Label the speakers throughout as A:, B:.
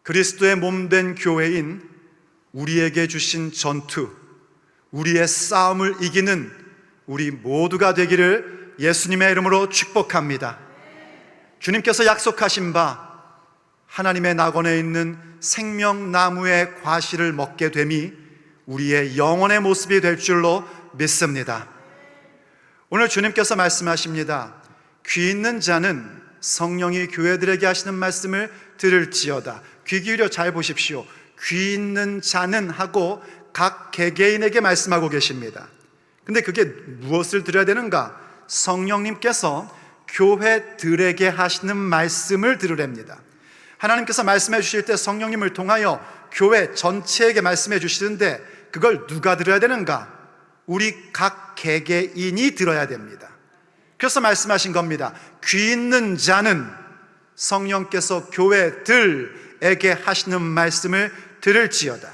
A: 그리스도의 몸된 교회인 우리에게 주신 전투, 우리의 싸움을 이기는 우리 모두가 되기를 예수님의 이름으로 축복합니다. 주님께서 약속하신 바 하나님의 낙원에 있는 생명나무의 과실을 먹게 됨이 우리의 영혼의 모습이 될 줄로 믿습니다. 오늘 주님께서 말씀하십니다. 귀 있는 자는 성령이 교회들에게 하시는 말씀을 들을지어다. 귀 기울여 잘 보십시오. 귀 있는 자는 하고 각 개개인에게 말씀하고 계십니다. 근데 그게 무엇을 들어야 되는가? 성령님께서 교회들에게 하시는 말씀을 들으랍니다. 하나님께서 말씀해 주실 때 성령님을 통하여 교회 전체에게 말씀해 주시는데 그걸 누가 들어야 되는가? 우리 각 개개인이 들어야 됩니다. 그래서 말씀하신 겁니다. 귀 있는 자는 성령께서 교회들에게 하시는 말씀을 들을지어다.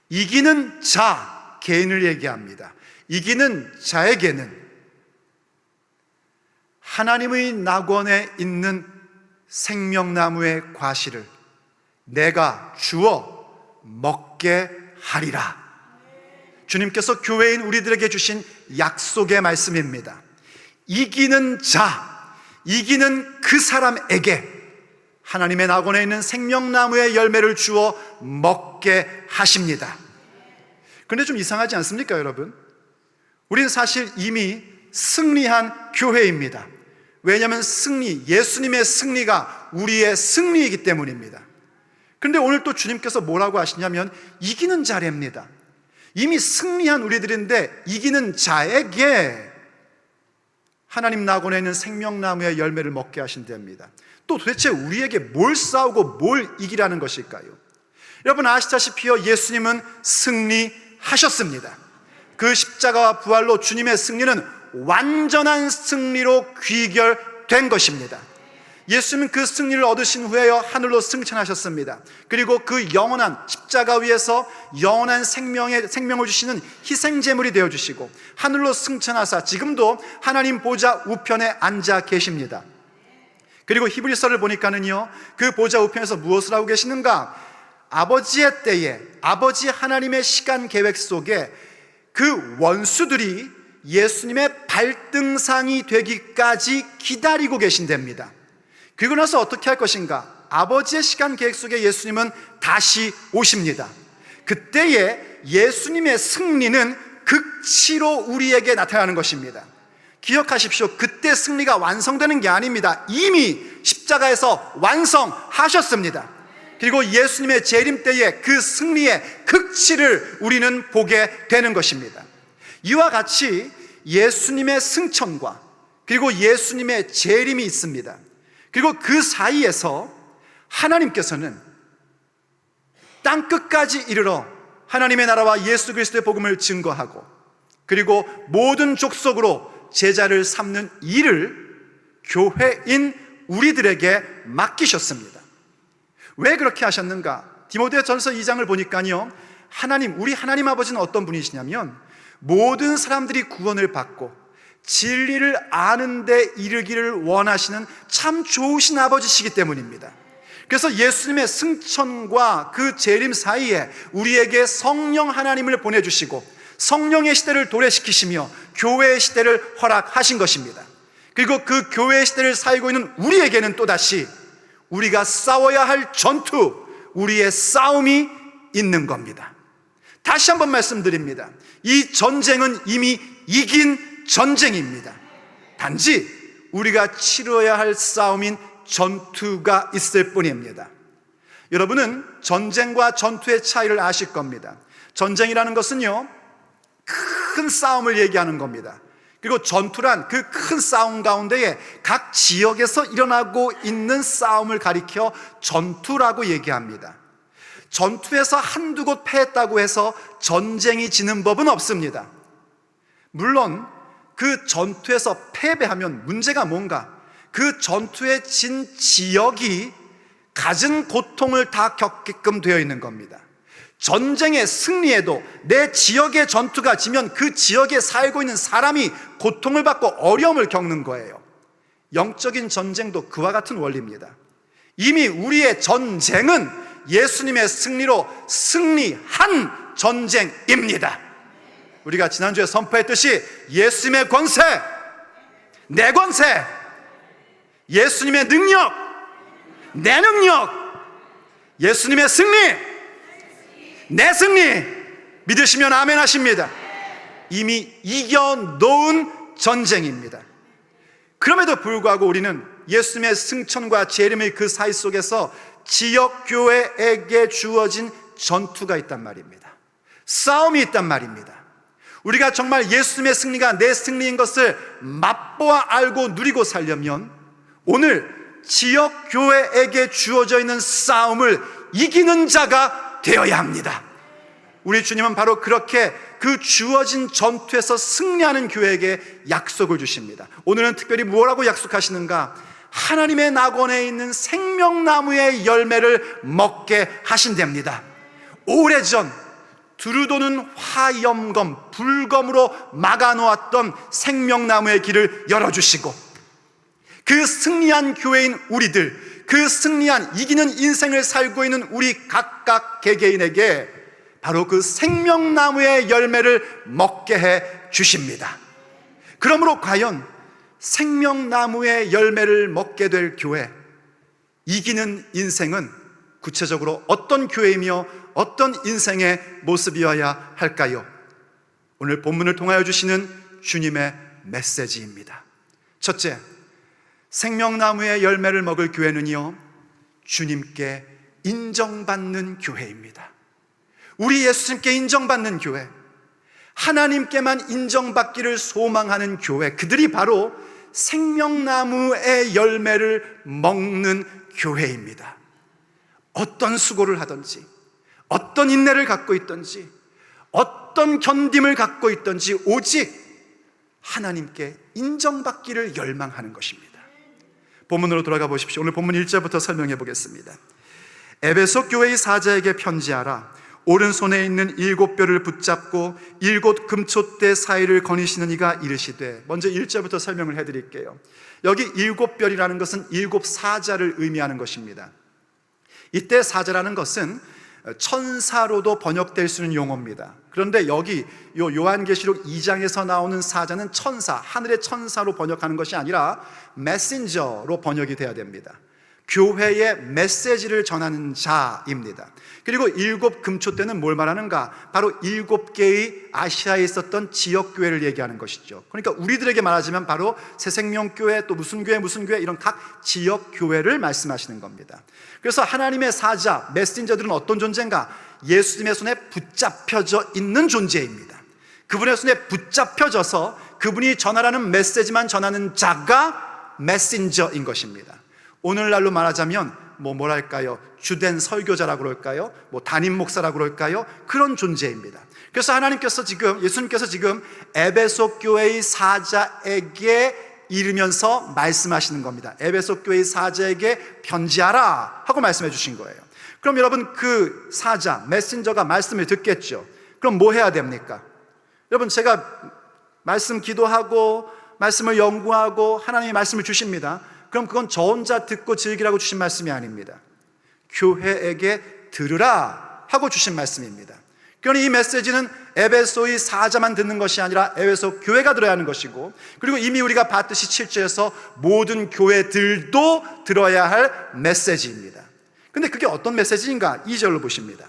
A: 이기는 자, 개인을 얘기합니다. 이기는 자에게는 하나님의 낙원에 있는 생명나무의 과실을 내가 주어 먹게 하리라. 주님께서 교회인 우리들에게 주신 약속의 말씀입니다. 이기는 자, 이기는 그 사람에게 하나님의 낙원에 있는 생명나무의 열매를 주어 먹게 하십니다. 그런데 좀 이상하지 않습니까, 여러분? 우리는 사실 이미 승리한 교회입니다. 왜냐하면 예수님의 승리가 우리의 승리이기 때문입니다. 그런데 오늘 또 주님께서 뭐라고 하시냐면 이기는 자랍니다. 이미 승리한 우리들인데 이기는 자에게 하나님 낙원에 있는 생명나무의 열매를 먹게 하신답니다. 또 도대체 우리에게 뭘 싸우고 뭘 이기라는 것일까요? 여러분 아시다시피요, 예수님은 승리하셨습니다. 그 십자가와 부활로 주님의 승리는 완전한 승리로 귀결된 것입니다. 예수님은 그 승리를 얻으신 후에요 하늘로 승천하셨습니다. 그리고 그 영원한 십자가 위에서 영원한 생명을 주시는 희생제물이 되어주시고 하늘로 승천하사 지금도 하나님 보좌 우편에 앉아 계십니다. 그리고 히브리서를 보니까는요, 그 보좌 우편에서 무엇을 하고 계시는가? 아버지의 때에, 아버지 하나님의 시간 계획 속에 그 원수들이 예수님의 발등상이 되기까지 기다리고 계신답니다. 그리고 나서 어떻게 할 것인가? 아버지의 시간 계획 속에 예수님은 다시 오십니다. 그때에 예수님의 승리는 극치로 우리에게 나타나는 것입니다. 기억하십시오. 그때 승리가 완성되는 게 아닙니다. 이미 십자가에서 완성하셨습니다. 그리고 예수님의 재림 때에 그 승리의 극치를 우리는 보게 되는 것입니다. 이와 같이 예수님의 승천과 그리고 예수님의 재림이 있습니다. 그리고 그 사이에서 하나님께서는 땅끝까지 이르러 하나님의 나라와 예수 그리스도의 복음을 증거하고 그리고 모든 족속으로 제자를 삼는 일을 교회인 우리들에게 맡기셨습니다. 왜 그렇게 하셨는가? 디모데전서 2장을 보니까요, 우리 하나님 아버지는 어떤 분이시냐면 모든 사람들이 구원을 받고 진리를 아는 데 이르기를 원하시는 참 좋으신 아버지시기 때문입니다. 그래서 예수님의 승천과 그 재림 사이에 우리에게 성령 하나님을 보내주시고 성령의 시대를 도래시키시며 교회의 시대를 허락하신 것입니다. 그리고 그 교회의 시대를 살고 있는 우리에게는 또다시 우리가 싸워야 할 전투, 우리의 싸움이 있는 겁니다. 다시 한번 말씀드립니다. 이 전쟁은 이미 이긴 전쟁입니다. 단지 우리가 치러야 할 싸움인 전투가 있을 뿐입니다. 여러분은 전쟁과 전투의 차이를 아실 겁니다. 전쟁이라는 것은요, 큰 싸움을 얘기하는 겁니다. 그리고 전투란 그 큰 싸움 가운데에 각 지역에서 일어나고 있는 싸움을 가리켜 전투라고 얘기합니다. 전투에서 한두 곳 패했다고 해서 전쟁이 지는 법은 없습니다. 물론 그 전투에서 패배하면 문제가 뭔가? 그 전투에 진 지역이 갖은 고통을 다 겪게끔 되어 있는 겁니다. 전쟁의 승리에도 내 지역의 전투가 지면 그 지역에 살고 있는 사람이 고통을 받고 어려움을 겪는 거예요. 영적인 전쟁도 그와 같은 원리입니다. 이미 우리의 전쟁은 예수님의 승리로 승리한 전쟁입니다. 우리가 지난주에 선포했듯이 예수님의 권세, 내 권세, 예수님의 능력, 내 능력, 예수님의 승리, 내 승리, 믿으시면 아멘 하십니다. 이미 이겨놓은 전쟁입니다. 그럼에도 불구하고 우리는 예수님의 승천과 재림의 그 사이 속에서 지역교회에게 주어진 전투가 있단 말입니다. 싸움이 있단 말입니다. 우리가 정말 예수님의 승리가 내 승리인 것을 맛보아 알고 누리고 살려면 오늘 지역교회에게 주어져 있는 싸움을 이기는 자가 되어야 합니다. 우리 주님은 바로 그렇게 그 주어진 전투에서 승리하는 교회에게 약속을 주십니다. 오늘은 특별히 뭐라고 약속하시는가? 하나님의 낙원에 있는 생명나무의 열매를 먹게 하신답니다. 오래전 두루도는 화염검, 불검으로 막아놓았던 생명나무의 길을 열어주시고 그 승리한 교회인 우리들, 그 승리한 이기는 인생을 살고 있는 우리 각각 개개인에게 바로 그 생명나무의 열매를 먹게 해 주십니다. 그러므로 과연 생명나무의 열매를 먹게 될 교회, 이기는 인생은 구체적으로 어떤 교회이며 어떤 인생의 모습이어야 할까요? 오늘 본문을 통하여 주시는 주님의 메시지입니다. 첫째, 생명나무의 열매를 먹을 교회는요, 주님께 인정받는 교회입니다. 우리 예수님께 인정받는 교회, 하나님께만 인정받기를 소망하는 교회, 그들이 바로 생명나무의 열매를 먹는 교회입니다. 어떤 수고를 하든지, 어떤 인내를 갖고 있든지, 어떤 견딤을 갖고 있든지 오직 하나님께 인정받기를 열망하는 것입니다. 본문으로 돌아가 보십시오. 오늘 본문 1절부터 설명해 보겠습니다. 에베소 교회의 사자에게 편지하라. 오른손에 있는 7뼈를 붙잡고 7 금촛대 사이를 거니시는 이가 이르시되. 먼저 1절부터 설명을 해드릴게요. 여기 7뼈이라는 것은 7 사자를 의미하는 것입니다. 이때 사자라는 것은 천사로도 번역될 수 있는 용어입니다. 그런데 여기 요한계시록 2장에서 나오는 사자는 천사, 하늘의 천사로 번역하는 것이 아니라 메신저로 번역이 돼야 됩니다. 교회의 메시지를 전하는 자입니다. 그리고 7 금초대는 뭘 말하는가? 바로 7개의 아시아에 있었던 지역교회를 얘기하는 것이죠. 그러니까 우리들에게 말하자면 바로 새생명교회, 또 무슨 교회 이런 각 지역교회를 말씀하시는 겁니다. 그래서 하나님의 사자, 메신저들은 어떤 존재인가? 예수님의 손에 붙잡혀져 있는 존재입니다. 그분의 손에 붙잡혀져서 그분이 전하라는 메시지만 전하는 자가 메신저인 것입니다. 오늘날로 말하자면 뭐랄까요? 주된 설교자라고 그럴까요? 담임 목사라고 그럴까요? 그런 존재입니다. 그래서 예수님께서 지금 에베소 교회의 사자에게 이르면서 말씀하시는 겁니다. 에베소 교회의 사자에게 편지하라 하고 말씀해 주신 거예요. 그럼 여러분, 그 사자, 메신저가 말씀을 듣겠죠. 그럼 뭐 해야 됩니까? 여러분, 제가 말씀 기도하고 말씀을 연구하고 하나님이 말씀을 주십니다. 그럼 그건 저 혼자 듣고 즐기라고 주신 말씀이 아닙니다. 교회에게 들으라 하고 주신 말씀입니다. 그러니 이 메시지는 에베소의 사자만 듣는 것이 아니라 에베소 교회가 들어야 하는 것이고, 그리고 이미 우리가 봤듯이 7절에서 모든 교회들도 들어야 할 메시지입니다. 근데 그게 어떤 메시지인가? 2절로 보십니다.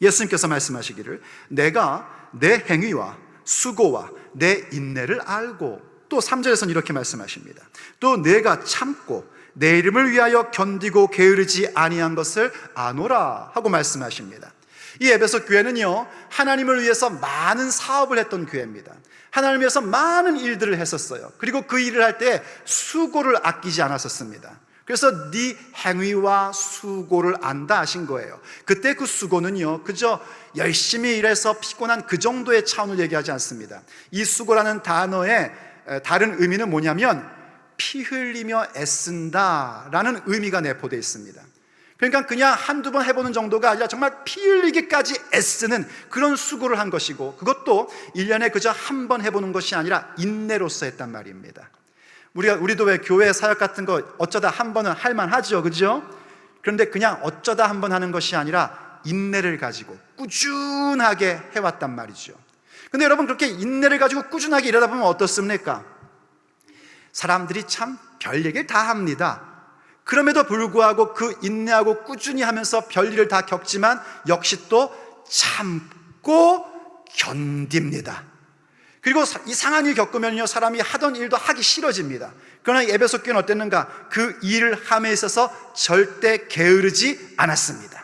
A: 예수님께서 말씀하시기를 내가 내 행위와 수고와 내 인내를 알고, 또 3절에서는 이렇게 말씀하십니다. 또 내가 참고 내 이름을 위하여 견디고 게으르지 아니한 것을 아노라 하고 말씀하십니다. 이 에베소 교회는요, 하나님을 위해서 많은 사업을 했던 교회입니다. 하나님을 위해서 많은 일들을 했었어요. 그리고 그 일을 할 때 수고를 아끼지 않았었습니다. 그래서 네 행위와 수고를 안다 하신 거예요. 그때 그 수고는요, 그저 열심히 일해서 피곤한 그 정도의 차원을 얘기하지 않습니다. 이 수고라는 단어의 다른 의미는 뭐냐면 피 흘리며 애쓴다 라는 의미가 내포되어 있습니다. 그러니까 그냥 한두 번 해보는 정도가 아니라 정말 피 흘리기까지 애쓰는 그런 수고를 한 것이고, 그것도 1년에 그저 한 번 해보는 것이 아니라 인내로서 했단 말입니다. 우리도 왜 교회 사역 같은 거 어쩌다 한 번은 할 만하죠, 그죠? 그런데 그냥 어쩌다 한 번 하는 것이 아니라 인내를 가지고 꾸준하게 해왔단 말이죠. 근데 여러분, 그렇게 인내를 가지고 꾸준하게 일하다 보면 어떻습니까? 사람들이 참 별 얘기를 다 합니다. 그럼에도 불구하고 그 인내하고 꾸준히 하면서 별일을 다 겪지만 역시 또 참고 견딥니다. 그리고 이상한 일 겪으면요, 사람이 하던 일도 하기 싫어집니다. 그러나 에베소 교회는 어땠는가? 그 일을 함에 있어서 절대 게으르지 않았습니다.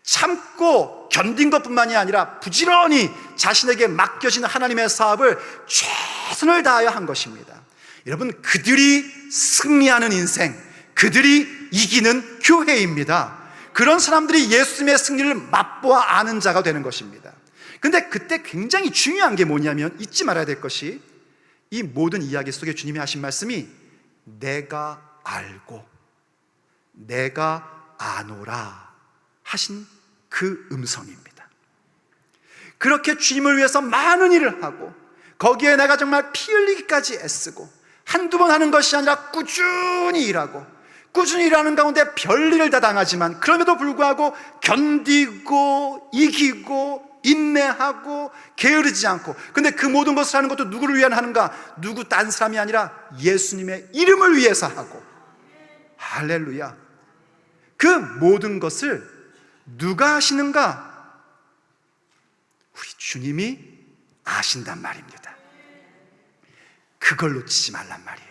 A: 참고 견딘 것뿐만이 아니라 부지런히 자신에게 맡겨진 하나님의 사업을 최선을 다하여 한 것입니다. 여러분, 그들이 승리하는 인생, 그들이 이기는 교회입니다. 그런 사람들이 예수님의 승리를 맛보아 아는 자가 되는 것입니다. 근데 그때 굉장히 중요한 게 뭐냐면, 잊지 말아야 될 것이, 이 모든 이야기 속에 주님이 하신 말씀이 내가 알고 내가 아노라 하신 그 음성입니다. 그렇게 주님을 위해서 많은 일을 하고 거기에 내가 정말 피 흘리기까지 애쓰고 한두 번 하는 것이 아니라 꾸준히 일하고 꾸준히 일하는 가운데 별일을 다 당하지만 그럼에도 불구하고 견디고 이기고 인내하고 게으르지 않고, 근데 그 모든 것을 하는 것도 누구를 위한 하는가? 누구 딴 사람이 아니라 예수님의 이름을 위해서 하고, 할렐루야. 그 모든 것을 누가 하시는가? 우리 주님이 아신단 말입니다. 그걸 놓치지 말란 말이에요.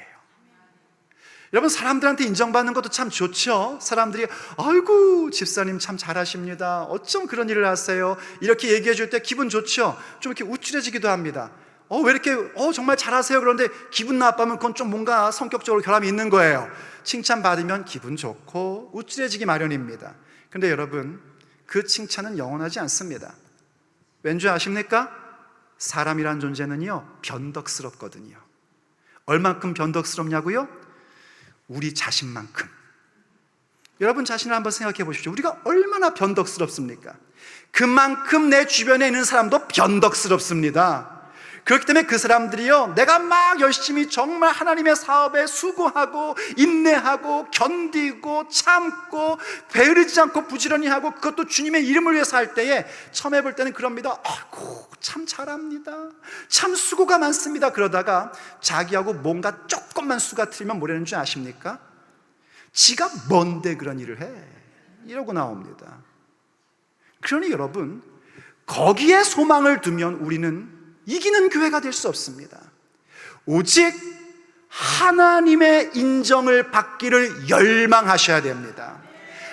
A: 여러분, 사람들한테 인정받는 것도 참 좋죠. 사람들이 아이고 집사님 참 잘하십니다, 어쩜 그런 일을 하세요, 이렇게 얘기해 줄 때 기분 좋죠. 좀 이렇게 우쭐해지기도 합니다. 왜 이렇게 정말 잘하세요. 그런데 기분 나빠하면 그건 좀 뭔가 성격적으로 결함이 있는 거예요. 칭찬받으면 기분 좋고 우쭐해지기 마련입니다. 그런데 여러분, 그 칭찬은 영원하지 않습니다. 왠지 아십니까? 사람이란 존재는요, 변덕스럽거든요. 얼만큼 변덕스럽냐고요? 우리 자신만큼. 여러분 자신을 한번 생각해 보십시오. 우리가 얼마나 변덕스럽습니까? 그만큼 내 주변에 있는 사람도 변덕스럽습니다. 그렇기 때문에 그 사람들이요, 내가 막 열심히 정말 하나님의 사업에 수고하고 인내하고 견디고 참고 게으르지 않고 부지런히 하고, 그것도 주님의 이름을 위해서 할 때에 처음 해볼 때는 그럽니다. 아이고 참 잘합니다, 참 수고가 많습니다. 그러다가 자기하고 뭔가 조금만 수가 틀리면 뭐라는 줄 아십니까? 지가 뭔데 그런 일을 해, 이러고 나옵니다. 그러니 여러분, 거기에 소망을 두면 우리는 이기는 교회가 될 수 없습니다. 오직 하나님의 인정을 받기를 열망하셔야 됩니다.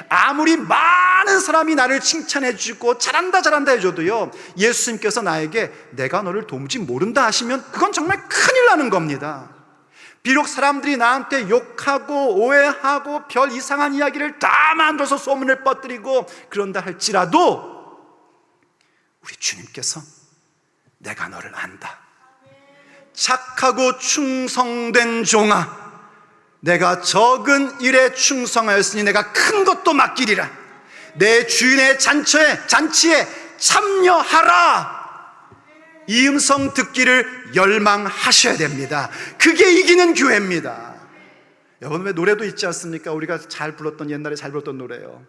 A: 아무리 많은 사람이 나를 칭찬해주고 잘한다 잘한다 해줘도요, 예수님께서 나에게 내가 너를 도무지 모른다 하시면 그건 정말 큰일 나는 겁니다. 비록 사람들이 나한테 욕하고 오해하고 별 이상한 이야기를 다 만들어서 소문을 퍼뜨리고 그런다 할지라도 우리 주님께서 내가 너를 안다, 착하고 충성된 종아, 내가 적은 일에 충성하였으니 내가 큰 것도 맡기리라, 내 주인의 잔치에 참여하라, 이 음성 듣기를 열망하셔야 됩니다. 그게 이기는 교회입니다. 여러분, 왜 노래도 있지 않습니까? 우리가 잘 불렀던, 옛날에 잘 불렀던 노래요.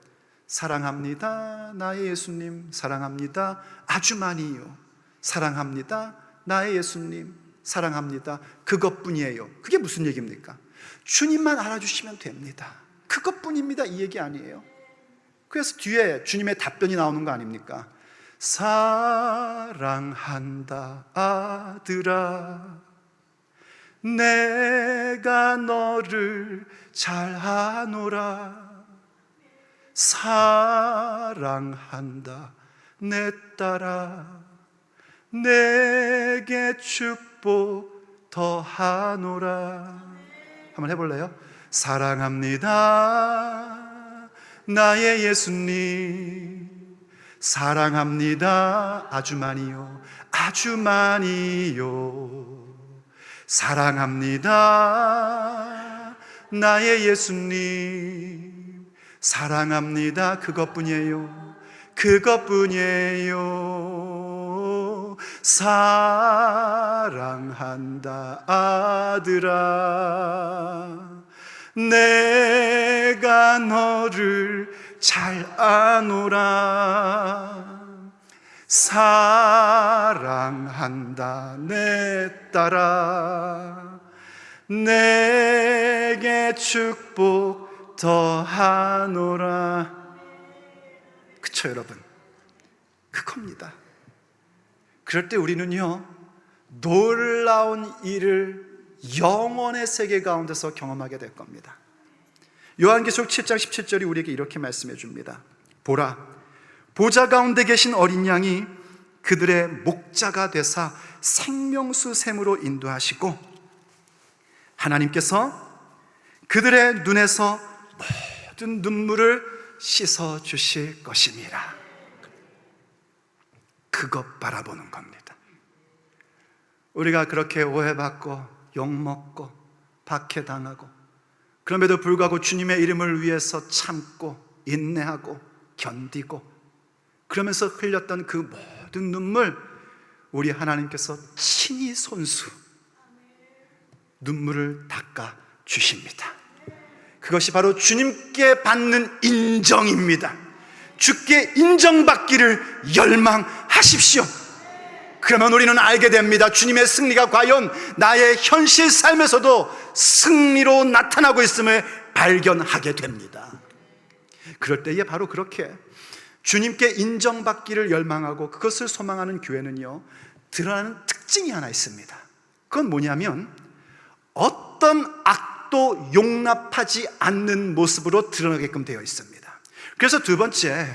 A: 사랑합니다 나의 예수님, 사랑합니다 아주 많이요, 사랑합니다 나의 예수님, 사랑합니다, 그것뿐이에요. 그게 무슨 얘기입니까? 주님만 알아주시면 됩니다, 그것뿐입니다, 이 얘기 아니에요. 그래서 뒤에 주님의 답변이 나오는 거 아닙니까? 사랑한다 아들아, 내가 너를 잘 아노라, 사랑한다 내 딸아, 내게 축복 더하노라. 한번 해볼래요? 사랑합니다 나의 예수님, 사랑합니다 아주 많이요, 아주 많이요, 사랑합니다 나의 예수님, 사랑합니다 그것뿐이에요, 그것뿐이에요. 사랑한다 아들아, 내가 너를 잘 아노라. 사랑한다 내 딸아, 내게 축복 더하노라. 그쵸 여러분? 그겁니다. 그럴 때 우리는요, 놀라운 일을 영원의 세계 가운데서 경험하게 될 겁니다. 요한계시록 7장 17절이 우리에게 이렇게 말씀해 줍니다. 보라, 보좌 가운데 계신 어린 양이 그들의 목자가 되사 생명수 샘으로 인도하시고 하나님께서 그들의 눈에서 모든 눈물을 씻어 주실 것임이라. 그것 바라보는 겁니다. 우리가 그렇게 오해받고 욕먹고 박해당하고 그럼에도 불구하고 주님의 이름을 위해서 참고 인내하고 견디고 그러면서 흘렸던 그 모든 눈물, 우리 하나님께서 친히 손수 눈물을 닦아 주십니다. 그것이 바로 주님께 받는 인정입니다. 주께 인정받기를 열망하십시오. 그러면 우리는 알게 됩니다. 주님의 승리가 과연 나의 현실 삶에서도 승리로 나타나고 있음을 발견하게 됩니다. 그럴 때에 바로 그렇게 주님께 인정받기를 열망하고 그것을 소망하는 교회는요, 드러나는 특징이 하나 있습니다. 그건 뭐냐면 어떤 악도 용납하지 않는 모습으로 드러나게끔 되어 있습니다. 그래서 두 번째,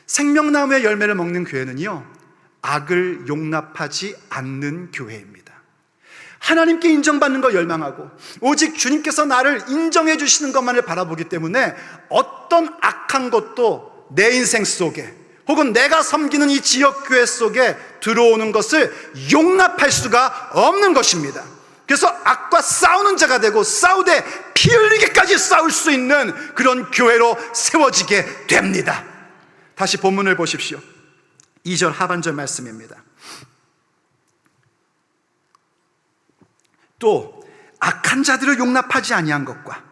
A: 생명나무의 열매를 먹는 교회는요, 악을 용납하지 않는 교회입니다. 하나님께 인정받는 걸 열망하고 오직 주님께서 나를 인정해 주시는 것만을 바라보기 때문에 어떤 악한 것도 내 인생 속에 혹은 내가 섬기는 이 지역교회 속에 들어오는 것을 용납할 수가 없는 것입니다. 그래서 악과 싸우는 자가 되고 싸우되 피 흘리기까지 싸울 수 있는 그런 교회로 세워지게 됩니다. 다시 본문을 보십시오. 2절 하반절 말씀입니다. 또 악한 자들을 용납하지 아니한 것과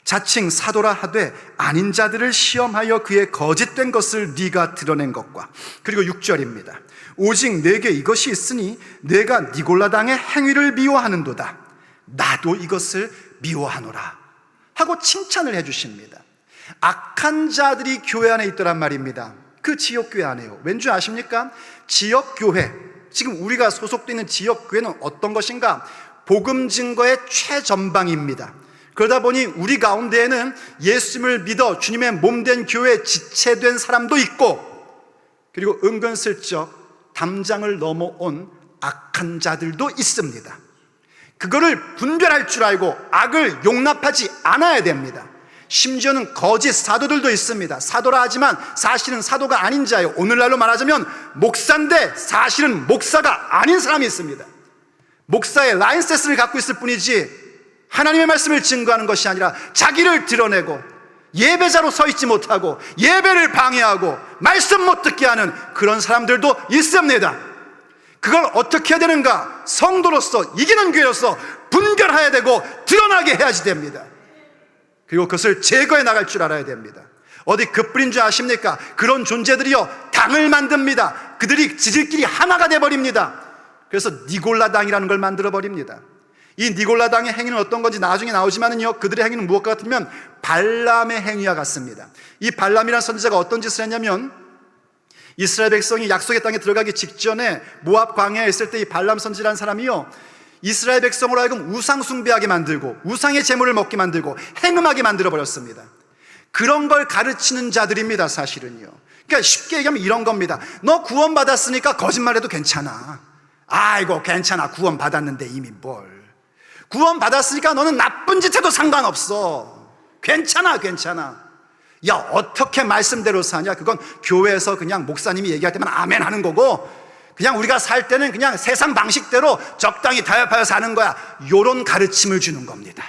A: 자칭 사도라 하되 아닌 자들을 시험하여 그의 거짓된 것을 네가 드러낸 것과, 그리고 6절입니다. 오직 내게 이것이 있으니 내가 니골라당의 행위를 미워하는도다. 나도 이것을 미워하노라 하고 칭찬을 해주십니다. 악한 자들이 교회 안에 있더란 말입니다. 그 지역교회 안에요. 왠지 아십니까? 지역교회, 지금 우리가 소속되어 있는 지역교회는 어떤 것인가? 복음 증거의 최전방입니다. 그러다 보니 우리 가운데에는 예수님을 믿어 주님의 몸된 교회에 지체된 사람도 있고, 그리고 은근슬쩍 담장을 넘어온 악한 자들도 있습니다. 그거를 분별할 줄 알고 악을 용납하지 않아야 됩니다. 심지어는 거짓 사도들도 있습니다. 사도라 하지만 사실은 사도가 아닌 자예요. 오늘날로 말하자면 목사인데 사실은 목사가 아닌 사람이 있습니다. 목사의 라인셋을 갖고 있을 뿐이지 하나님의 말씀을 증거하는 것이 아니라 자기를 드러내고 예배자로 서 있지 못하고 예배를 방해하고 말씀 못 듣게 하는 그런 사람들도 있습니다. 그걸 어떻게 해야 되는가? 성도로서, 이기는 교회로서 분별해야 되고 드러나게 해야지 됩니다. 그리고 그것을 제거해 나갈 줄 알아야 됩니다. 어디 그뿐인 줄 아십니까? 그런 존재들이요, 당을 만듭니다. 그들이 지들끼리 하나가 돼버립니다. 그래서 니골라당이라는 걸 만들어버립니다. 이 니골라당의 행위는 어떤 건지 나중에 나오지만은요, 그들의 행위는 무엇과 같으면 발람의 행위와 같습니다. 이 발람이라는 선지자가 어떤 짓을 했냐면, 이스라엘 백성이 약속의 땅에 들어가기 직전에 모압 광야에 있을 때 이 발람 선지라는 사람이요, 이스라엘 백성으로 하여금 우상 숭배하게 만들고 우상의 제물을 먹게 만들고 행음하게 만들어버렸습니다. 그런 걸 가르치는 자들입니다, 사실은요. 그러니까 쉽게 얘기하면 이런 겁니다. 너 구원받았으니까 거짓말해도 괜찮아. 아이고 괜찮아, 구원받았는데 이미 뭘. 구원받았으니까 너는 나쁜 짓 해도 상관없어. 괜찮아. 야, 어떻게 말씀대로 사냐? 그건 교회에서 그냥 목사님이 얘기할 때만 아멘 하는 거고, 그냥 우리가 살 때는 그냥 세상 방식대로 적당히 타협하여 사는 거야. 요런 가르침을 주는 겁니다.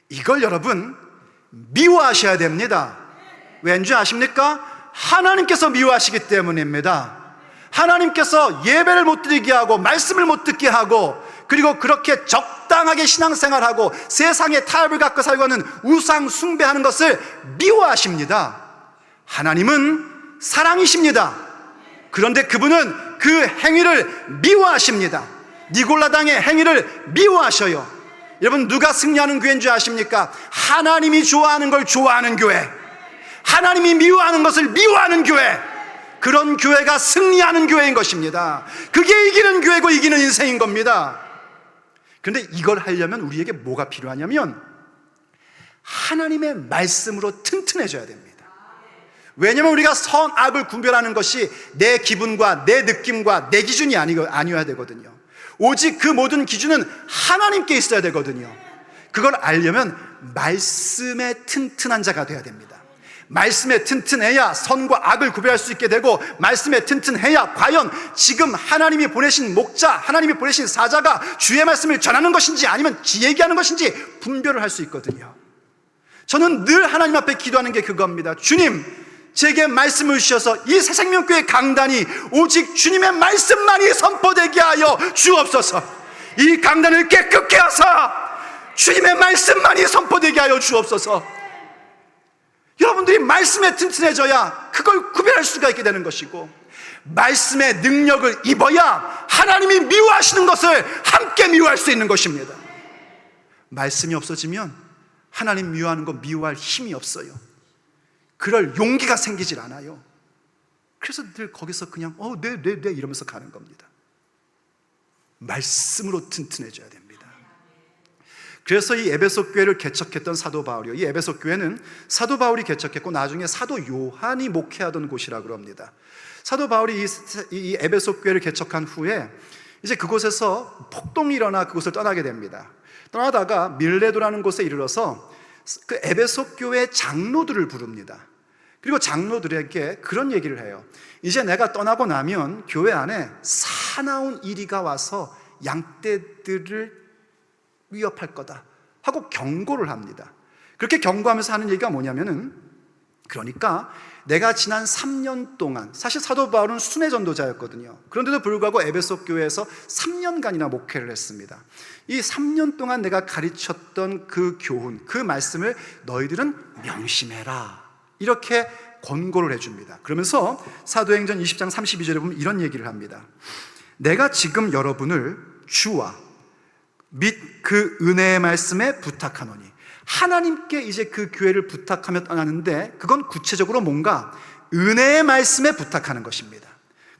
A: 이걸 여러분 미워하셔야 됩니다. 왠지 아십니까? 하나님께서 미워하시기 때문입니다. 하나님께서 예배를 못 드리게 하고 말씀을 못 듣게 하고, 그리고 그렇게 적당하게 신앙생활하고 세상의 타협을 갖고 살고 하는 우상 숭배하는 것을 미워하십니다. 하나님은 사랑이십니다. 그런데 그분은 그 행위를 미워하십니다. 니골라당의 행위를 미워하셔요. 여러분, 누가 승리하는 교회인 줄 아십니까? 하나님이 좋아하는 걸 좋아하는 교회, 하나님이 미워하는 것을 미워하는 교회, 그런 교회가 승리하는 교회인 것입니다. 그게 이기는 교회고 이기는 인생인 겁니다. 그런데 이걸 하려면 우리에게 뭐가 필요하냐면 하나님의 말씀으로 튼튼해져야 됩니다. 왜냐하면 우리가 선악을 구별하는 것이 내 기분과 내 느낌과 내 기준이 아니어야 되거든요. 오직 그 모든 기준은 하나님께 있어야 되거든요. 그걸 알려면 말씀에 튼튼한 자가 되어야 됩니다. 말씀에 튼튼해야 선과 악을 구별할 수 있게 되고, 말씀에 튼튼해야 과연 지금 하나님이 보내신 목자, 하나님이 보내신 사자가 주의 말씀을 전하는 것인지 아니면 지 얘기하는 것인지 분별을 할 수 있거든요. 저는 늘 하나님 앞에 기도하는 게 그겁니다. 주님, 제게 말씀을 주셔서 이 새생명교회 강단이 오직 주님의 말씀만이 선포되게 하여 주옵소서. 이 강단을 깨끗게 하사 주님의 말씀만이 선포되게 하여 주옵소서. 여러분들이 말씀에 튼튼해져야 그걸 구별할 수가 있게 되는 것이고, 말씀의 능력을 입어야 하나님이 미워하시는 것을 함께 미워할 수 있는 것입니다. 말씀이 없어지면 하나님 미워하는 거 미워할 힘이 없어요. 그럴 용기가 생기질 않아요. 그래서 늘 거기서 그냥 네 이러면서 가는 겁니다. 말씀으로 튼튼해져야 됩니다. 그래서 이 에베소 교회를 개척했던 사도 바울이요, 이 에베소 교회는 사도 바울이 개척했고 나중에 사도 요한이 목회하던 곳이라고 합니다. 사도 바울이 이 에베소 교회를 개척한 후에 이제 그곳에서 폭동이 일어나 그곳을 떠나게 됩니다. 떠나다가 밀레도라는 곳에 이르러서 그 에베소 교회 장로들을 부릅니다. 그리고 장로들에게 그런 얘기를 해요. 이제 내가 떠나고 나면 교회 안에 사나운 이리가 와서 양떼들을 위협할 거다 하고 경고를 합니다. 그렇게 경고하면서 하는 얘기가 뭐냐면은, 그러니까 내가 지난 3년 동안, 사실 사도 바울은 순회 전도자였거든요. 그런데도 불구하고 에베소 교회에서 3년간이나 목회를 했습니다. 이 3년 동안 내가 가르쳤던 그 교훈, 그 말씀을 너희들은 명심해라, 이렇게 권고를 해줍니다. 그러면서 사도행전 20장 32절에 보면 이런 얘기를 합니다. 내가 지금 여러분을 주와 및 그 은혜의 말씀에 부탁하노니, 하나님께 이제 그 교회를 부탁하며 떠나는데 그건 구체적으로 뭔가 은혜의 말씀에 부탁하는 것입니다.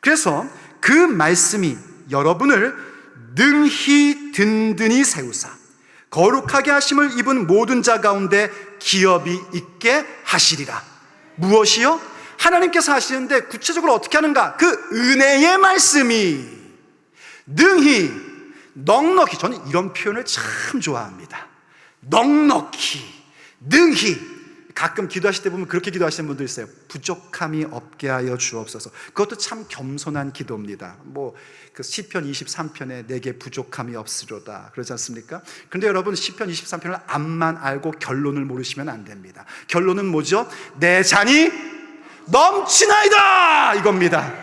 A: 그래서 그 말씀이 여러분을 능히 든든히 세우사 거룩하게 하심을 입은 모든 자 가운데 기업이 있게 하시리라. 무엇이요? 하나님께서 하시는데 구체적으로 어떻게 하는가? 그 은혜의 말씀이 능히, 넉넉히, 저는 이런 표현을 참 좋아합니다. 넉넉히, 능히. 가끔 기도하실 때 보면 그렇게 기도하시는 분들 있어요. 부족함이 없게 하여 주옵소서. 그것도 참 겸손한 기도입니다. 그 시편 23편에 내게 부족함이 없으로다 그러지 않습니까? 그런데 여러분, 시편 23편을 앞만 알고 결론을 모르시면 안 됩니다. 결론은 뭐죠? 내 잔이 넘치나이다, 이겁니다.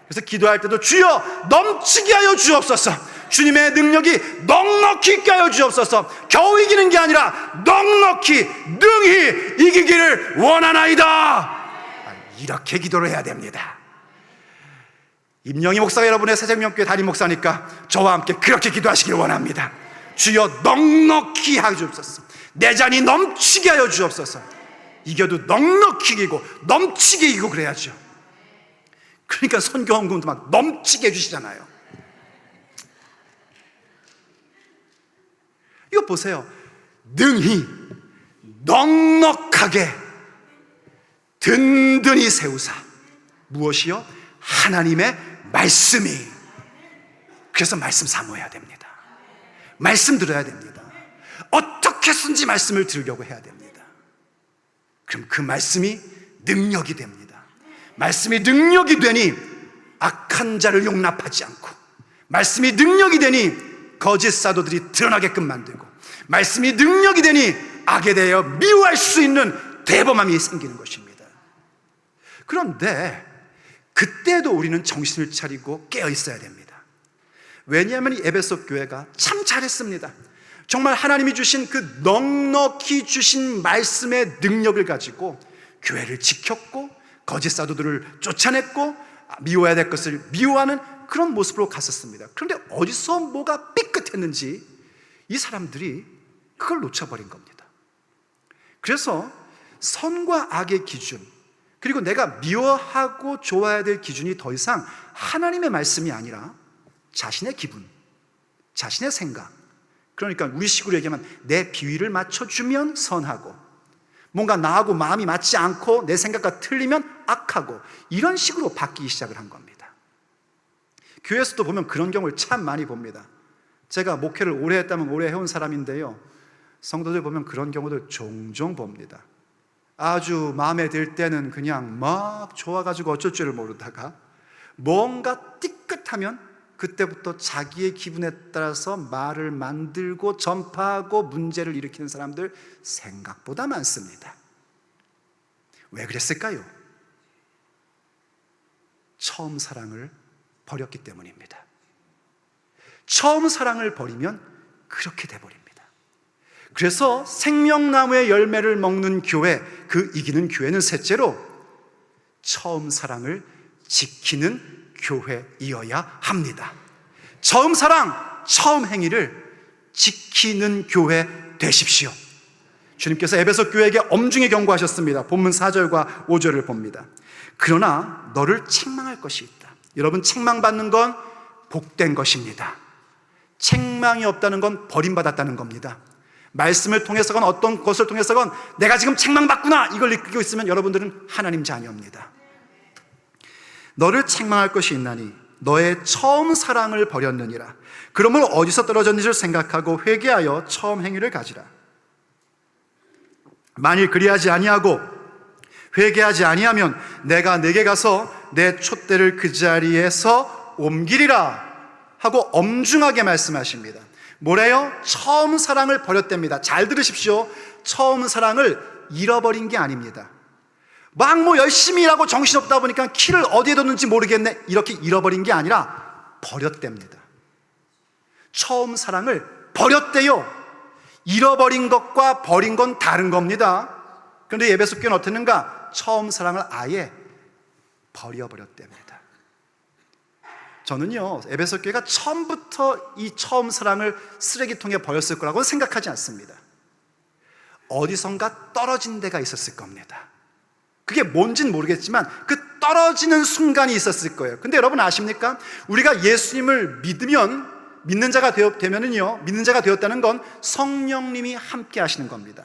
A: 그래서 기도할 때도 주여 넘치게 하여 주옵소서. 주님의 능력이 넉넉히 있게 하여 주옵소서. 겨우 이기는 게 아니라 넉넉히 능히 이기기를 원하나이다. 이렇게 기도를 해야 됩니다. 임영희 목사가 여러분의 새생명교회 담임 목사니까 저와 함께 그렇게 기도하시길 원합니다. 주여 넉넉히 하여 주옵소서. 내 잔이 넘치게 하여 주옵소서. 이겨도 넉넉히 이기고 넘치게 이기고 그래야죠. 그러니까 선교헌금도 막 넘치게 해주시잖아요. 이거 보세요. 능히 넉넉하게 든든히 세우사. 무엇이요? 하나님의 말씀이. 그래서 말씀 사모해야 됩니다. 말씀 들어야 됩니다. 어떻게 쓴지 말씀을 들으려고 해야 됩니다. 그럼 그 말씀이 능력이 됩니다. 말씀이 능력이 되니 악한 자를 용납하지 않고, 말씀이 능력이 되니 거짓 사도들이 드러나게끔 만들고, 말씀이 능력이 되니 악에 대하여 미워할 수 있는 대범함이 생기는 것입니다. 그런데 그때도 우리는 정신을 차리고 깨어 있어야 됩니다. 왜냐하면 이 에베소 교회가 참 잘했습니다. 정말 하나님이 주신 그 넉넉히 주신 말씀의 능력을 가지고 교회를 지켰고 거짓 사도들을 쫓아냈고 미워해야 될 것을 미워하는 그런 모습으로 갔었습니다. 그런데 어디서 뭐가 삐끗했는지 이 사람들이 그걸 놓쳐버린 겁니다. 그래서 선과 악의 기준, 그리고 내가 미워하고 좋아해야 될 기준이 더 이상 하나님의 말씀이 아니라 자신의 기분, 자신의 생각, 그러니까 우리식으로 얘기하면 내 비위를 맞춰주면 선하고, 뭔가 나하고 마음이 맞지 않고 내 생각과 틀리면 악하고, 이런 식으로 바뀌기 시작을 한 겁니다. 교회에서도 보면 그런 경우를 참 많이 봅니다. 제가 목회를 오래 했다면 오래 해온 사람인데요, 성도들 보면 그런 경우도 종종 봅니다. 아주 마음에 들 때는 그냥 막 좋아가지고 어쩔 줄을 모르다가 뭔가 띠끗하면 그때부터 자기의 기분에 따라서 말을 만들고 전파하고 문제를 일으키는 사람들 생각보다 많습니다. 왜 그랬을까요? 처음 사랑을 버렸기 때문입니다. 처음 사랑을 버리면 그렇게 돼버립니다. 그래서 생명나무의 열매를 먹는 교회, 그 이기는 교회는 셋째로 처음 사랑을 지키는 교회이어야 합니다. 처음 사랑, 처음 행위를 지키는 교회 되십시오. 주님께서 에베소 교회에게 엄중히 경고하셨습니다. 본문 4절과 5절을 봅니다. 그러나 너를 책망할 것이 있다. 여러분, 책망받는 건 복된 것입니다. 책망이 없다는 건 버림받았다는 겁니다. 말씀을 통해서건 어떤 것을 통해서건 내가 지금 책망받구나 이걸 느끼고 있으면 여러분들은 하나님 자녀입니다. 너를 책망할 것이 있나니 너의 처음 사랑을 버렸느니라. 그러므로 어디서 떨어졌는지를 생각하고 회개하여 처음 행위를 가지라. 만일 그리하지 아니하고 회개하지 아니하면 내가 네게 가서 내 촛대를 그 자리에서 옮기리라 하고 엄중하게 말씀하십니다. 뭐래요? 처음 사랑을 버렸답니다. 잘 들으십시오. 처음 사랑을 잃어버린 게 아닙니다. 막 뭐 열심히 일하고 정신없다 보니까 키를 어디에 뒀는지 모르겠네, 이렇게 잃어버린 게 아니라 버렸답니다. 처음 사랑을 버렸대요. 잃어버린 것과 버린 건 다른 겁니다. 그런데 에베소 교회는 어땠는가? 처음 사랑을 아예 버려버렸답니다. 저는요, 에베소 교회가 처음부터 이 처음 사랑을 쓰레기통에 버렸을 거라고 생각하지 않습니다. 어디선가 떨어진 데가 있었을 겁니다. 그게 뭔지는 모르겠지만 그 떨어지는 순간이 있었을 거예요. 근데 여러분 아십니까? 우리가 예수님을 믿는 자가 되었다는 건 성령님이 함께 하시는 겁니다.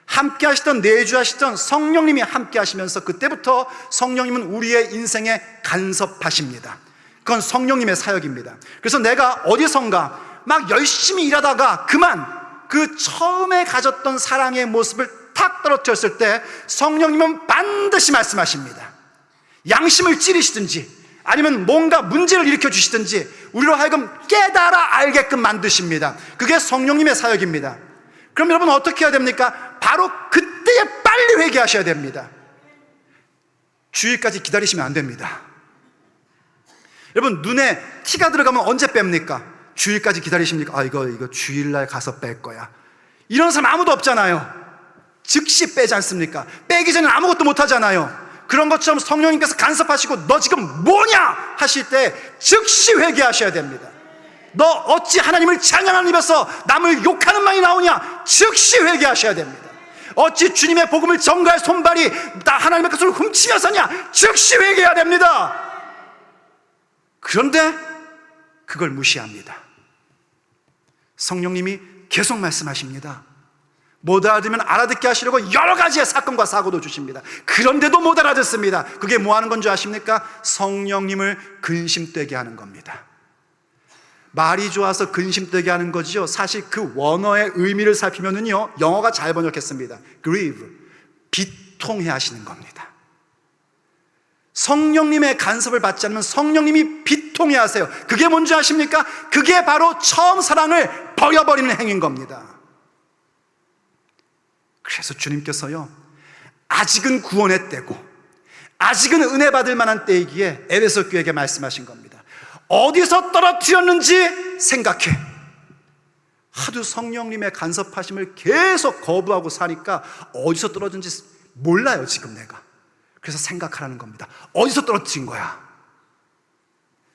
A: 함께 하시던, 내주하시던 성령님이 함께 하시면서 그때부터 성령님은 우리의 인생에 간섭하십니다. 그건 성령님의 사역입니다. 그래서 내가 어디선가 막 열심히 일하다가 그만 그 처음에 가졌던 사랑의 모습을 탁 떨어뜨렸을 때 성령님은 반드시 말씀하십니다. 양심을 찌르시든지 아니면 뭔가 문제를 일으켜 주시든지 우리로 하여금 깨달아 알게끔 만드십니다. 그게 성령님의 사역입니다. 그럼 여러분 어떻게 해야 됩니까? 바로 그때에 빨리 회개하셔야 됩니다. 주일까지 기다리시면 안 됩니다. 여러분, 눈에 티가 들어가면 언제 뺍니까? 주일까지 기다리십니까? 이거 주일날 가서 뺄 거야. 이런 사람 아무도 없잖아요. 즉시 빼지 않습니까? 빼기 전에 아무것도 못 하잖아요. 그런 것처럼 성령님께서 간섭하시고 너 지금 뭐냐 하실 때 즉시 회개하셔야 됩니다. 너 어찌 하나님을 찬양하는 입에서 남을 욕하는 말이 나오냐? 즉시 회개하셔야 됩니다. 어찌 주님의 복음을 전가할 손발이 나 하나님의 것을 훔치면서냐? 즉시 회개해야 됩니다. 그런데 그걸 무시합니다. 성령님이 계속 말씀하십니다. 못 알아들으면 알아듣게 하시려고 여러 가지의 사건과 사고도 주십니다. 그런데도 못 알아듣습니다. 그게 뭐 하는 건 줄 아십니까? 성령님을 근심되게 하는 겁니다. 말이 좋아서 근심되게 하는 거지요. 사실 그 원어의 의미를 살피면은요, 영어가 잘 번역했습니다. grieve, 비통해 하시는 겁니다. 성령님의 간섭을 받지 않으면 성령님이 비통해 하세요. 그게 뭔지 아십니까? 그게 바로 처음 사랑을 버려버리는 행위인 겁니다. 그래서 주님께서요, 아직은 구원의 때고 아직은 은혜 받을 만한 때이기에 에베소 교회에게 말씀하신 겁니다. 어디서 떨어뜨렸는지 생각해. 하도 성령님의 간섭하심을 계속 거부하고 사니까 어디서 떨어진지 몰라요 지금 내가. 그래서 생각하라는 겁니다. 어디서 떨어뜨린 거야?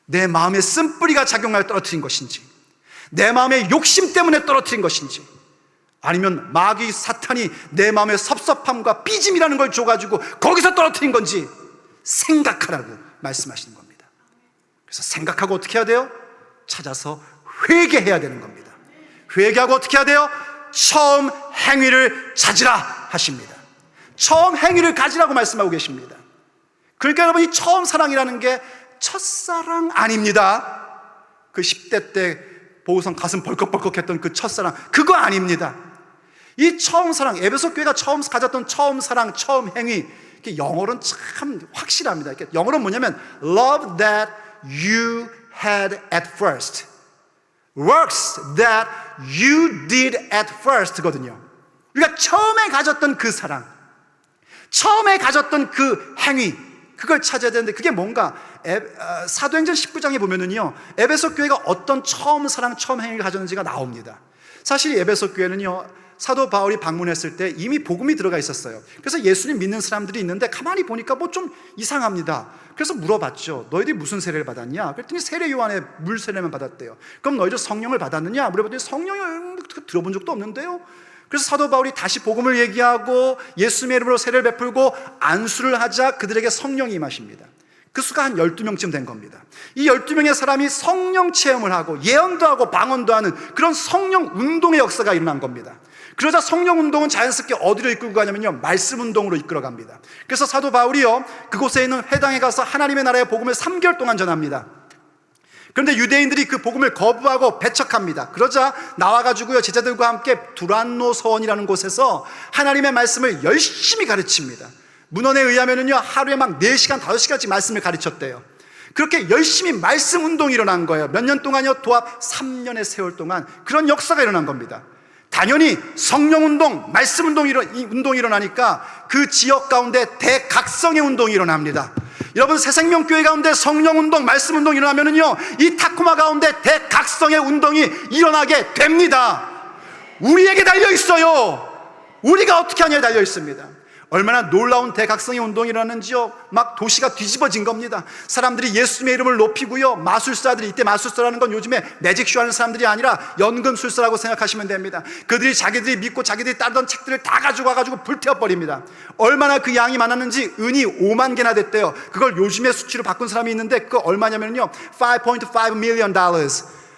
A: 내 마음의 쓴뿌리가 작용하여 떨어뜨린 것인지, 내 마음의 욕심 때문에 떨어뜨린 것인지, 아니면 마귀 사탄이 내 마음의 섭섭함과 삐짐이라는 걸 줘가지고 거기서 떨어뜨린 건지 생각하라고 말씀하시는 겁니다. 그래서 생각하고 어떻게 해야 돼요? 찾아서 회개해야 되는 겁니다. 회개하고 어떻게 해야 돼요? 처음 행위를 찾으라 하십니다. 처음 행위를 가지라고 말씀하고 계십니다. 그러니까 여러분, 이 처음 사랑이라는 게 첫사랑 아닙니다. 그 10대 때 보고선 가슴 벌컥벌컥 했던 그 첫사랑, 그거 아닙니다. 이 처음 사랑, 에베소 교회가 처음 가졌던 처음 사랑, 처음 행위, 이게 영어로는 참 확실합니다. 영어로는 뭐냐면 Love that you had at first, works that you did at first 거든요. 우리가 처음에 가졌던 그 사랑, 처음에 가졌던 그 행위, 그걸 찾아야 되는데 그게 뭔가 사도행전 19장에 보면은요, 에베소 교회가 어떤 처음 사랑, 처음 행위를 가졌는지가 나옵니다. 사실 에베소 교회는요, 사도 바울이 방문했을 때 이미 복음이 들어가 있었어요. 그래서 예수님 믿는 사람들이 있는데 가만히 보니까 뭐 좀 이상합니다. 그래서 물어봤죠. 너희들이 무슨 세례를 받았냐? 그랬더니 세례 요한의 물 세례만 받았대요. 그럼 너희들 성령을 받았느냐? 물어봤더니 성령을 들어본 적도 없는데요. 그래서 사도 바울이 다시 복음을 얘기하고 예수님의 이름으로 세례를 베풀고 안수를 하자 그들에게 성령이 임하십니다. 그 수가 한 12명쯤 된 겁니다. 이 12명의 사람이 성령 체험을 하고 예언도 하고 방언도 하는 그런 성령 운동의 역사가 일어난 겁니다. 그러자 성령 운동은 자연스럽게 어디로 이끌고 가냐면요, 말씀 운동으로 이끌어 갑니다. 그래서 사도 바울이요, 그곳에 있는 회당에 가서 하나님의 나라의 복음을 3개월 동안 전합니다. 그런데 유대인들이 그 복음을 거부하고 배척합니다. 그러자 나와가지고요, 제자들과 함께 두란노 서원이라는 곳에서 하나님의 말씀을 열심히 가르칩니다. 문헌에 의하면은요, 하루에 막 4시간, 5시간씩 말씀을 가르쳤대요. 그렇게 열심히 말씀 운동이 일어난 거예요. 몇 년 동안요, 도합 3년의 세월 동안 그런 역사가 일어난 겁니다. 당연히 성령 운동, 말씀 운동이 일어나니까 그 지역 가운데 대각성의 운동이 일어납니다. 여러분, 새생명교회 가운데 성령 운동, 말씀 운동이 일어나면은요, 이 타코마 가운데 대각성의 운동이 일어나게 됩니다. 우리에게 달려 있어요. 우리가 어떻게 하냐에 달려 있습니다. 얼마나 놀라운 대각성의 운동이 일어났는지요, 막 도시가 뒤집어진 겁니다. 사람들이 예수님의 이름을 높이고요, 마술사들이, 이때 마술사라는 건 요즘에 매직쇼 하는 사람들이 아니라 연금술사라고 생각하시면 됩니다. 그들이 자기들이 믿고 자기들이 따르던 책들을 다 가지고 와가지고 불태워버립니다. 얼마나 그 양이 많았는지 은이 5만 개나 됐대요. 그걸 요즘의 수치로 바꾼 사람이 있는데 그거 얼마냐면요, $5.5 million.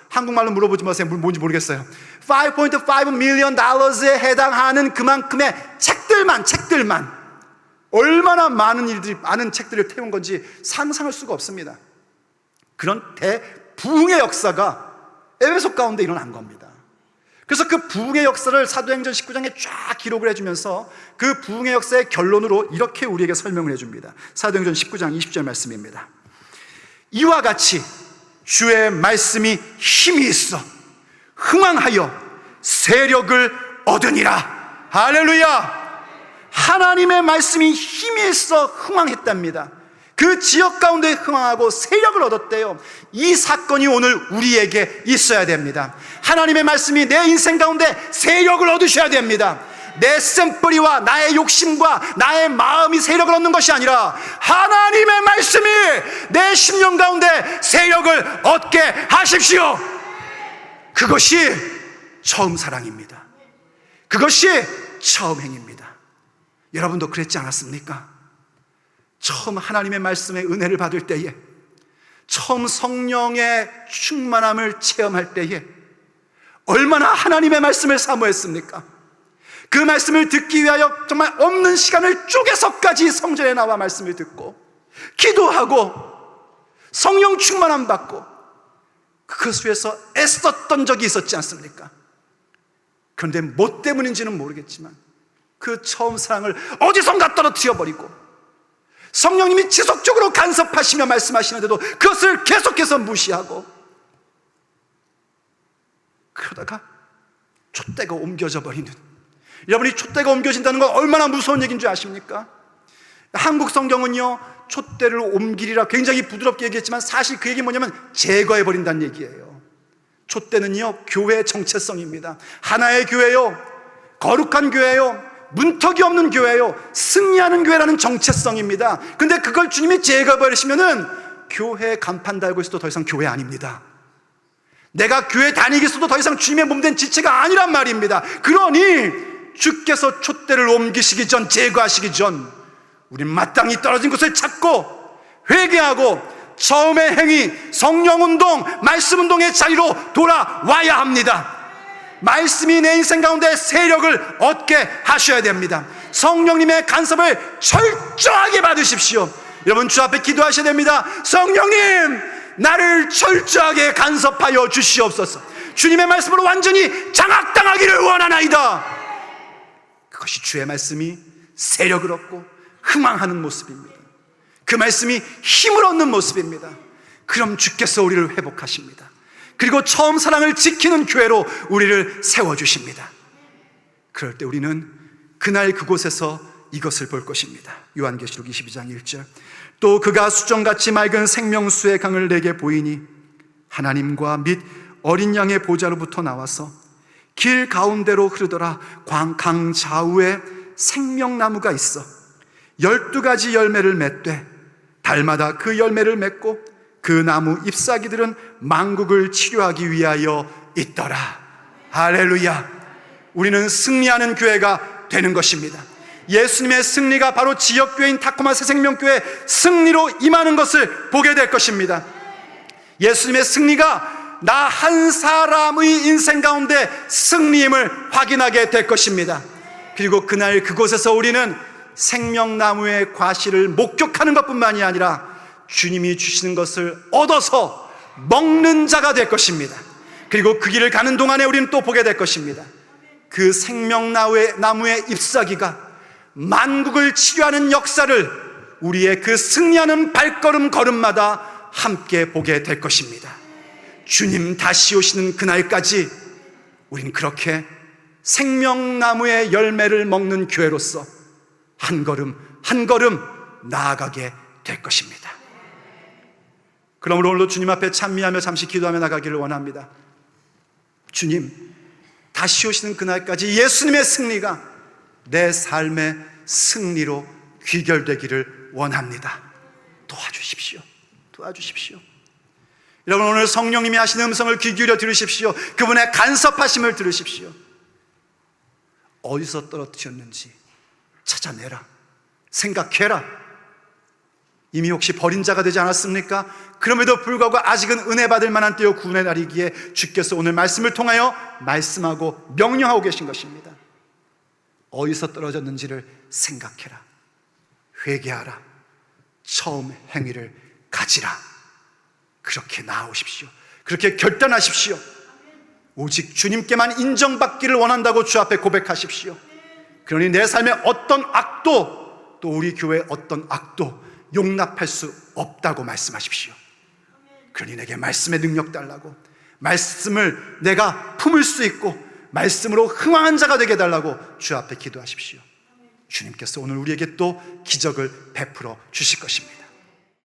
A: 한국말로 물어보지 마세요. 뭔지 모르겠어요. $5.5 million에 해당하는 그만큼의 책들만 얼마나 많은 책들을 태운 건지 상상할 수가 없습니다. 그런 대부흥의 역사가 에베소 가운데 일어난 겁니다. 그래서 그 부흥의 역사를 사도행전 19장에 쫙 기록을 해주면서 그 부흥의 역사의 결론으로 이렇게 우리에게 설명을 해줍니다. 사도행전 19장 20절 말씀입니다. 이와 같이 주의 말씀이 힘이 있어 흥왕하여 세력을 얻으니라. 할렐루야. 하나님의 말씀이 힘이 있어 흥왕했답니다. 그 지역 가운데 흥왕하고 세력을 얻었대요. 이 사건이 오늘 우리에게 있어야 됩니다. 하나님의 말씀이 내 인생 가운데 세력을 얻으셔야 됩니다. 내 쓴뿌리와 나의 욕심과 나의 마음이 세력을 얻는 것이 아니라 하나님의 말씀이 내 심령 가운데 세력을 얻게 하십시오. 그것이 처음 사랑입니다. 그것이 처음 행입니다. 여러분도 그랬지 않았습니까? 처음 하나님의 말씀의 은혜를 받을 때에, 처음 성령의 충만함을 체험할 때에 얼마나 하나님의 말씀을 사모했습니까? 그 말씀을 듣기 위하여 정말 없는 시간을 쪼개서까지 성전에 나와 말씀을 듣고 기도하고 성령 충만함 받고 그것 위해서 애썼던 적이 있었지 않습니까? 그런데 뭐 때문인지는 모르겠지만 그 처음 사랑을 어디선가 떨어뜨려버리고 성령님이 지속적으로 간섭하시며 말씀하시는데도 그것을 계속해서 무시하고 그러다가 촛대가 옮겨져 버리는, 여러분이 촛대가 옮겨진다는 건 얼마나 무서운 얘기인 줄 아십니까? 한국 성경은요, 촛대를 옮기리라 굉장히 부드럽게 얘기했지만 사실 그 얘기 뭐냐면 제거해버린다는 얘기예요. 촛대는요, 교회의 정체성입니다. 하나의 교회요, 거룩한 교회요, 문턱이 없는 교회요, 승리하는 교회라는 정체성입니다. 근데 그걸 주님이 제거해버리시면은 교회 간판 달고 있어도 더 이상 교회 아닙니다. 내가 교회 다니기 있어도 더 이상 주님의 몸된 지체가 아니란 말입니다. 그러니 주께서 촛대를 옮기시기 전, 제거하시기 전 우린 마땅히 떨어진 곳을 찾고 회개하고 처음의 행위, 성령운동, 말씀운동의 자리로 돌아와야 합니다. 말씀이 내 인생 가운데 세력을 얻게 하셔야 됩니다. 성령님의 간섭을 철저하게 받으십시오. 여러분, 주 앞에 기도하셔야 됩니다. 성령님, 나를 철저하게 간섭하여 주시옵소서. 주님의 말씀으로 완전히 장악당하기를 원하나이다. 그것이 주의 말씀이 세력을 얻고 흥황하는 모습입니다. 그 말씀이 힘을 얻는 모습입니다. 그럼 주께서 우리를 회복하십니다. 그리고 처음 사랑을 지키는 교회로 우리를 세워주십니다. 그럴 때 우리는 그날 그곳에서 이것을 볼 것입니다. 요한계시록 22장 1절. 또 그가 수정같이 맑은 생명수의 강을 내게 보이니 하나님과 및 어린 양의 보좌로부터 나와서 길 가운데로 흐르더라. 강 좌우에 생명나무가 있어 12가지 열매를 맺되 달마다 그 열매를 맺고 그 나무 잎사귀들은 만국을 치료하기 위하여 있더라. 할렐루야. 우리는 승리하는 교회가 되는 것입니다. 예수님의 승리가 바로 지역교회인 타코마 새생명교회 승리로 임하는 것을 보게 될 것입니다. 예수님의 승리가 나 한 사람의 인생 가운데 승리임을 확인하게 될 것입니다. 그리고 그날 그곳에서 우리는 생명나무의 과실을 목격하는 것뿐만이 아니라 주님이 주시는 것을 얻어서 먹는 자가 될 것입니다. 그리고 그 길을 가는 동안에 우리는 또 보게 될 것입니다. 그 생명나무의 잎사귀가 만국을 치료하는 역사를 우리의 그 승리하는 발걸음 걸음마다 함께 보게 될 것입니다. 주님 다시 오시는 그날까지 우린 그렇게 생명나무의 열매를 먹는 교회로서 한 걸음 한 걸음 나아가게 될 것입니다. 그러므로 오늘도 주님 앞에 찬미하며 잠시 기도하며 나가기를 원합니다. 주님, 다시 오시는 그날까지 예수님의 승리가 내 삶의 승리로 귀결되기를 원합니다. 도와주십시오. 도와주십시오. 여러분, 오늘 성령님이 하시는 음성을 귀 기울여 들으십시오. 그분의 간섭하심을 들으십시오. 어디서 떨어뜨렸는지 찾아내라. 생각해라. 이미 혹시 버린 자가 되지 않았습니까? 그럼에도 불구하고 아직은 은혜 받을 만한 때요 구원의 날이기에 주께서 오늘 말씀을 통하여 말씀하고 명령하고 계신 것입니다. 어디서 떨어졌는지를 생각해라. 회개하라. 처음 행위를 가지라. 그렇게 나아오십시오. 그렇게 결단하십시오. 오직 주님께만 인정받기를 원한다고 주 앞에 고백하십시오. 그러니 내 삶의 어떤 악도, 또 우리 교회의 어떤 악도 용납할 수 없다고 말씀하십시오. 그러니 내게 말씀의 능력 달라고, 말씀을 내가 품을 수 있고 말씀으로 흥황한 자가 되게 해달라고 주 앞에 기도하십시오. 주님께서 오늘 우리에게 또 기적을 베풀어 주실 것입니다.